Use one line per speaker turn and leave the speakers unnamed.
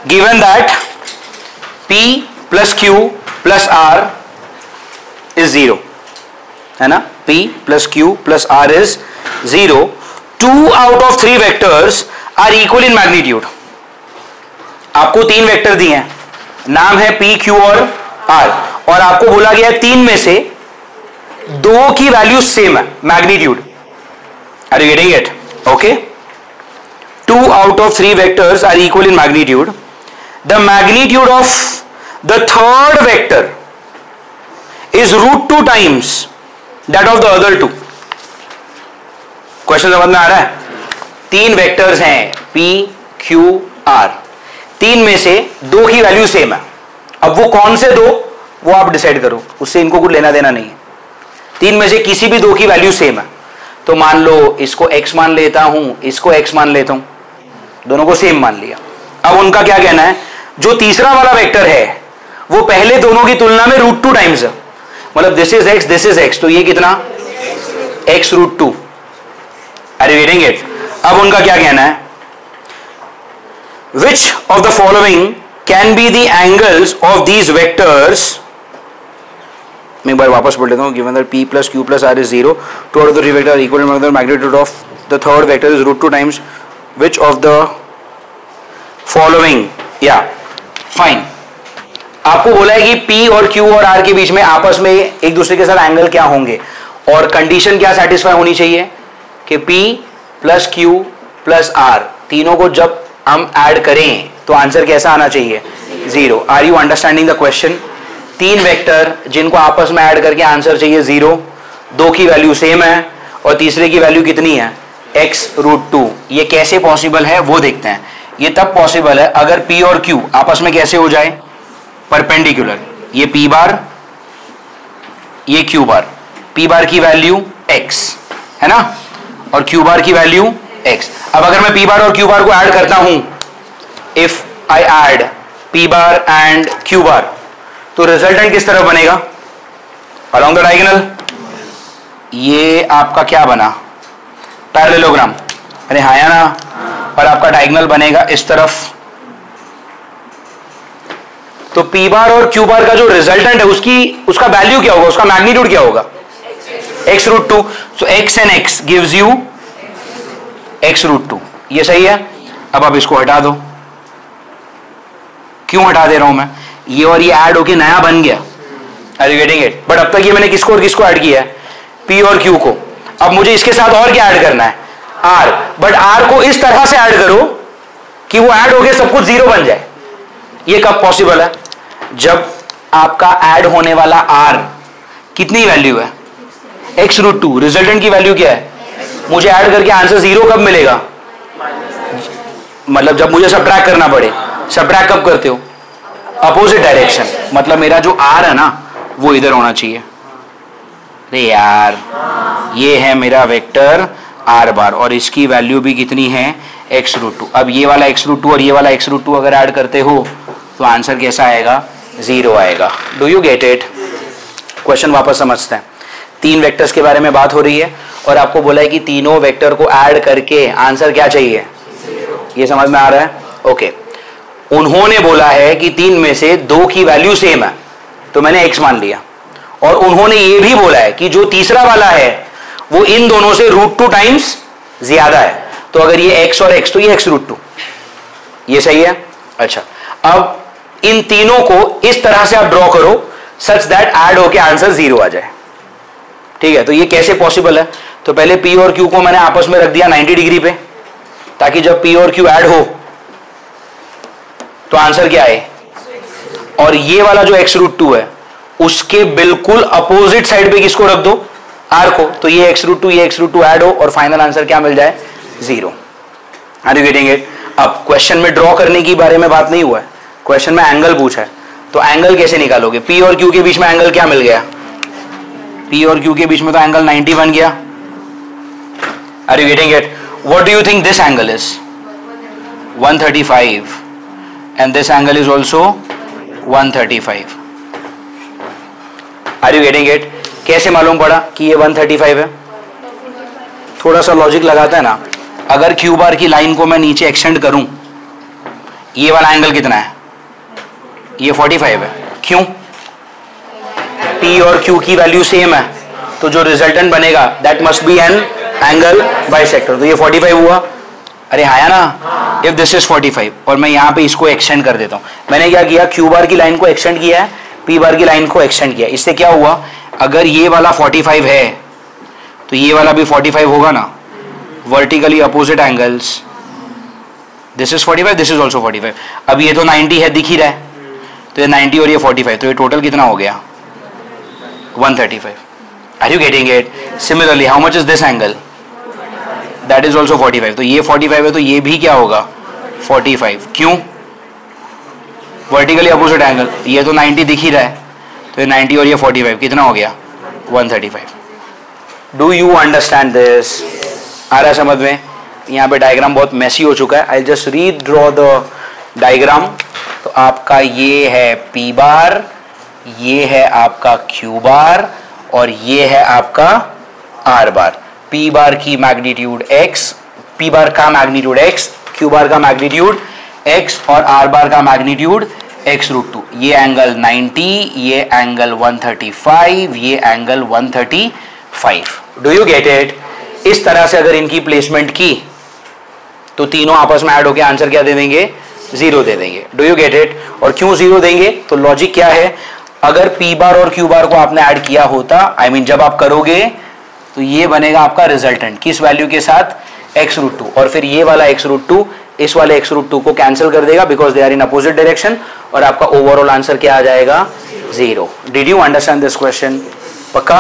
Given that P plus Q plus R is 0, है ना, P plus Q plus R is 0, 2 out of 3 vectors are equal in magnitude. आपको 3 vector दिए हैं, नाम है P, Q और R, और आपको बोला गया 3 में से 2 की वैल्यू सेम है magnitude. Are you getting it? Okay, 2 out of 3 vectors are equal in magnitude. The magnitude of the third vector is √2 times that of the other 2। Question समझ में आ रहा है? 3 वेक्टर्स हैं P, Q, R, 3 में से 2 की value same है। अब वो कौन से 2 वो आप डिसाइड करो, उससे इनको कुछ लेना देना नहीं है। 3 में से किसी भी 2 की वैल्यू सेम है, तो मान लो इसको x मान लेता हूं, इसको x मान लेता हूं, दोनों को सेम मान लिया। अब उनका क्या कहना है, जो तीसरा वाला वेक्टर है वो पहले दोनों की तुलना में √2 टाइम्स है, मतलब this is x, this is x, तो ये कितना x √2। Are you getting it? अब उनका क्या कहना है, which of the following can be the angles of these vectors। मैं एक बार वापस बोल देता हूं, given that P plus Q plus R is 0, 2 out of the 3 vectors are equal in the magnitude of the third vector is √2 times which of the following, yeah, fine। आपको बोला है कि P और Q और R के बीच में आपस में एक दूसरे के साथ एंगल क्या होंगे, और कंडीशन क्या सेटिस्फाई होनी चाहिए कि P plus Q plus R तीनों को जब हम ऐड करें तो आंसर कैसा आना चाहिए, 0। Are you understanding the question? 3 vector जिनको आपस में ऐड करके आंसर चाहिए 0, 2 की वैल्यू सेम है और तीसरे की वैल्यू कितनी है, x √2। ये कैसे पॉसिबल है वो देखते हैं। ये तब पॉसिबल है अगर P और Q आपस में कैसे हो जाए, परपेंडिकुलर। ये P बार, ये Q बार, P बार की वैल्यू x है ना, और Q बार की वैल्यू x। अब अगर मैं P बार और Q बार को ऐड करता हूं, if I add P bar and Q बार, तो रिजल्टेंट किस तरफ बनेगा, अलोंग द डायगोनल। ये आपका क्या बना, पैरेललोग्राम, अरे हाँ या ना, और आपका डायगोनल बनेगा इस तरफ। तो P बार और Q बार का जो रिजल्टेंट है उसका वैल्यू क्या होगा, उसका मैग्नीट्यूड क्या होगा, x √2। So x and x gives you x √2। ये सही है। अब आप इसको हटा दो। क्यों हटा दे रहा हूं मैं, ये और ये ऐड होके नया बन गया। Are you getting it? But अब तक ये मैंने किसको और किसको ऐड किया है, P और Q को। अब मुझे इसके साथ और क्या ऐड करना है, R। बट R को इस तरह से ऐड करो कि वो ऐड होके सब कुछ 0 बन जाए। ये कब पॉसिबल है, जब आपका ऐड होने वाला R कितनी वैल्यू है, x √2। रिजल्टेंट की वैल्यू क्या है, मुझे ऐड करके आंसर 0 कब मिलेगा, मतलब जब मुझे सब्ट्रैक्ट करना पड़े। सब्ट्रैक्ट कब करते हो, अपोजिट डायरेक्शन, मतलब मेरा जो R है ना वो इधर होना चाहिए। अरे यार, ये है मेरा वेक्टर R बार और इसकी वैल्यू भी कितनी है, x √2। अब ये वाला x √2 और ये वाला x √2 अगर ऐड करते हो तो आंसर कैसा आएगा, 0 आएगा। Do you get it? Question वापस समझते हैं। 3 वेक्टर्स के बारे में बात हो रही है और आपको बोला है कि तीनों वेक्टर को ऐड करके आंसर क्या चाहिए, 0। ये समझ में आ रहा है? ओके। उन्होंने बोला है कि 3 में से 2 की वैल्यू सेम है, तो मैंने x मान लिया। और उन्होंने ये भी बोला है कि जो तीसरा वाला है वो इन दोनों से √2 टाइम्स ज्यादा है, तो अगर ये x और x तो ये x √2। ये सही है? अच्छा, अब इन तीनों को इस तरह से आप ड्रॉ करो सच दैट ऐड होके आंसर 0 आ जाए। ठीक है, तो ये कैसे पॉसिबल है, तो पहले P और Q को मैंने आपस में रख दिया 90 डिग्री पे, ताकि जब P और Q ऐड हो तो आंसर क्या आए। और ये वाला जो x √2 है उसके बिल्कुल अपोजिट साइड पे किसको रख दो, R को, तो ये x √2 ये x √2 ऐड हो और फाइनल आंसर क्या मिल जाए, 0। Are you getting it? अब क्वेश्चन में ड्रॉ करने की बारे में बात नहीं हुआ है, क्वेश्चन में एंगल पूछा है, तो एंगल कैसे निकालोगे। P और Q के बीच में एंगल क्या मिल गया, P और Q के बीच में तो एंगल 90 बन गया। Are you getting it? What do you think this angle is, 135 and this angle is also 135। Are you getting it? कैसे मालूम पड़ा कि ये 135 है? थोड़ा सा लॉजिक लगाता है ना। अगर Q बार की लाइन को मैं नीचे एक्सटेंड करूं, ये वाला एंगल कितना है? ये 45 है। क्यों? P और Q की वैल्यू सेम है, तो जो रिजल्टेंट बनेगा that must be an angle bisector. तो ये 45 हुआ। अरे आया ना? इफ दिस इज 45 और मैं यहाँ पे इसको एक्सटेंड कर देता हूँ, मैंने क्या किया, Q बार की लाइन को एक्सटेंड किया है, P बार की लाइन को एक्सटेंड किया। इससे क्या हुआ, अगर ये वाला 45 है तो ये वाला भी 45 होगा ना, vertically opposite angles. This is 45, this is also 45। अब ये तो 90 है, दिख ही रहा है, तो ये 90 और ये 45, तो ये टोटल कितना हो गया? 135। Are you getting it? Similarly how much is this angle? That is also 45। तो ये 45 है तो ये भी क्या होगा? 45। क्यों? Vertically opposite angle. ये तो 90 दिख ही रहा है, तो ये 90 और ये 45 कितना हो गया? 135। Do you understand this? आ रहा है समझ में? यहाँ पे डायग्राम बहुत मैसी हो चुका है। I just redraw the diagram. तो आपका ये है P बार, ये है आपका Q बार और ये है आपका R बार। P बार की मैग्नीट्यूड X, P बार का मैग्नीट्यूड X, Q बार का मैग्नीट्यूड X और R बार का मैग्नीट्यूड x√2। ये एंगल 90, ये एंगल 135, ये angle 135। Do you get it? इस तरह से अगर इनकी प्लेसमेंट की तो तीनों आपस में ऐड होकर आंसर क्या दे देंगे? 0 दे देंगे। Do you get it? और क्यों 0 देंगे? तो लॉजिक क्या है, अगर P बार और Q बार को आपने ऐड किया होता, आई मीन जब आप करोगे तो ये बनेगा आपका रिजल्टेंट किस वैल्यू के साथ? x√2। और फिर ये वाला x√2 इस वाले x√2 को कैंसिल कर देगा because they are in opposite direction, और आपका ओवरऑल आंसर क्या आ जाएगा? 0। Did you understand this question? पक्का?